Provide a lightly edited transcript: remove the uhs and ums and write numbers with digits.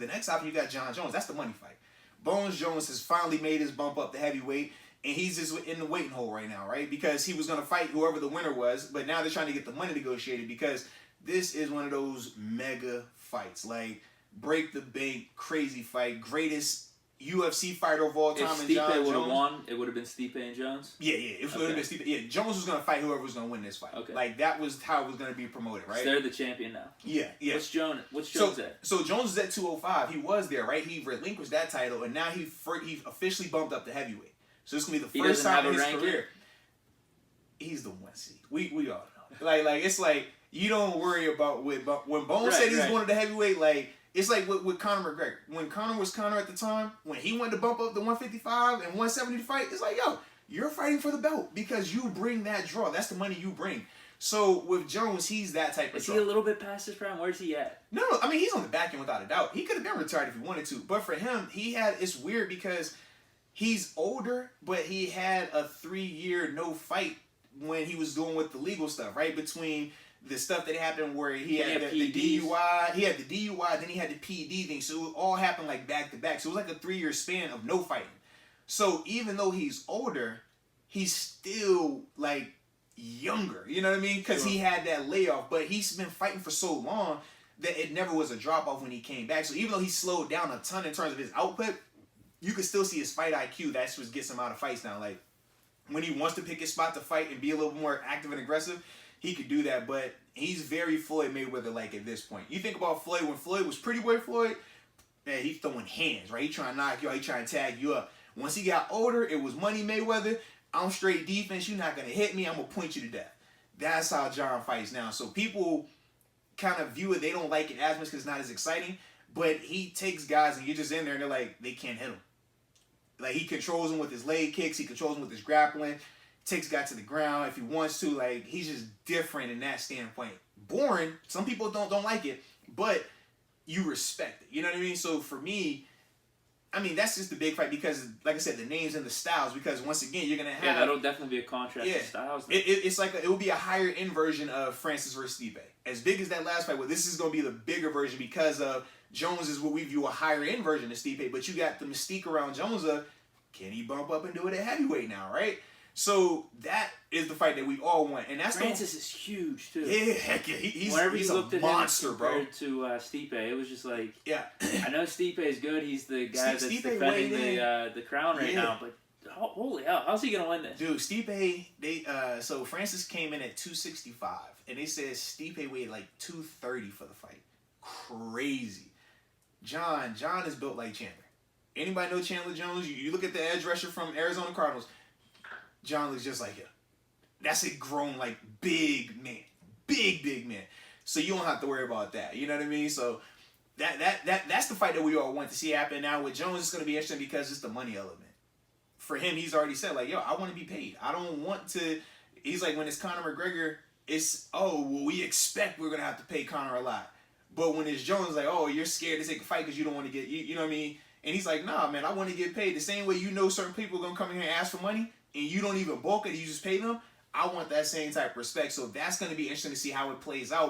The next option, you got John Jones. That's the money fight. Bones Jones has finally made his bump up to heavyweight, and he's just in the waiting hole right now, right? Because he was going to fight whoever the winner was, but now they're trying to get the money negotiated because this is one of those mega fights. Like, break the bank, crazy fight, greatest UFC fighter of all time. If and John Stipe would have Jones won, it would have been Stipe and Jones? Yeah, it would have been Stipe. Yeah, Jones was going to fight whoever was going to win this fight. Okay. Like, that was how it was going to be promoted, right? So they're the champion now. Yeah. What's Jones at? So Jones is at 205. He was there, right? He relinquished that title, and now he officially bumped up to heavyweight. So this is going to be the first time in his career. He's the one seed. We all know. Like it's like, you don't worry about when Bones said he's going to the heavyweight, like, it's like with Conor McGregor. When Conor was Conor at the time, when he went to bump up to 155 and 170 to fight, it's like, yo, you're fighting for the belt because you bring that draw. That's the money you bring. So with Jones, he's that type of draw. Is he a little bit past his prime? Where's he at? No, I mean, he's on the back end without a doubt. He could have been retired if he wanted to. But for him, it's weird because he's older, but he had a 3-year no fight when he was doing with the legal stuff, right? Between the stuff that happened where he had the DUI, then he had the PED thing. So it all happened like back to back. So it was like a 3-year span of no fighting. So even though he's older, he's still like younger. You know what I mean? Because he had that layoff, but he's been fighting for so long that it never was a drop off when he came back. So even though he slowed down a ton in terms of his output, you could still see his fight IQ. That's what gets him out of fights now. Like, when he wants to pick his spot to fight and be a little more active and aggressive, he could do that, but he's very Floyd Mayweather-like at this point. You think about Floyd, when Floyd was Pretty Boy Floyd, man, he's throwing hands, right? He trying to knock you out, he trying to tag you up. Once he got older, it was Money Mayweather. I'm straight defense, you're not going to hit me, I'm going to point you to death. That's how John fights now. So people kind of view it, they don't like it as much because it's not as exciting, but he takes guys and you're just in there and they're like, they can't hit him. Like, he controls them with his leg kicks, he controls them with his grappling, takes guy to the ground if he wants to. Like, he's just different in that standpoint. Boring. Some people don't like it, but you respect it. You know what I mean? So for me, I mean, that's just the big fight because, like I said, the names and the styles. Because once again, you're gonna have that'll definitely be a contrast to styles. It's like it will be a higher end version of Francis versus Stipe. As big as that last fight, well, this is gonna be the bigger version because of Jones is what we view a higher end version of Stipe. But you got the mystique around Jones of, can he bump up and do it at heavyweight now, right? So that is the fight that we all want, and that's Francis is huge too. Yeah, heck yeah, he's looked a at monster, him bro. To Stipe, it was just like, yeah. I know Stipe is good. He's the guy that's Stipe defending the crown right now. But holy hell, how's he gonna win this? Dude, Stipe, so Francis came in at 265, and they said Stipe weighed like 230 for the fight. Crazy. John is built like Chandler. Anybody know Chandler Jones? You look at the edge rusher from Arizona Cardinals. John looks just like him. That's a grown, like, big man. Big man. So you don't have to worry about that. You know what I mean? So that's the fight that we all want to see happen. Now with Jones, it's going to be interesting because it's the money element. For him, he's already said, like, yo, I want to be paid. I don't want to. He's like, when it's Conor McGregor, it's, oh, well, we expect we're going to have to pay Conor a lot. But when it's Jones, like, oh, you're scared to take a fight because you don't want to get, you know what I mean? And he's like, nah, man, I want to get paid. The same way you know certain people are going to come in here and ask for money, and you don't even bulk it, you just pay them. I want that same type of respect. So that's going to be interesting to see how it plays out.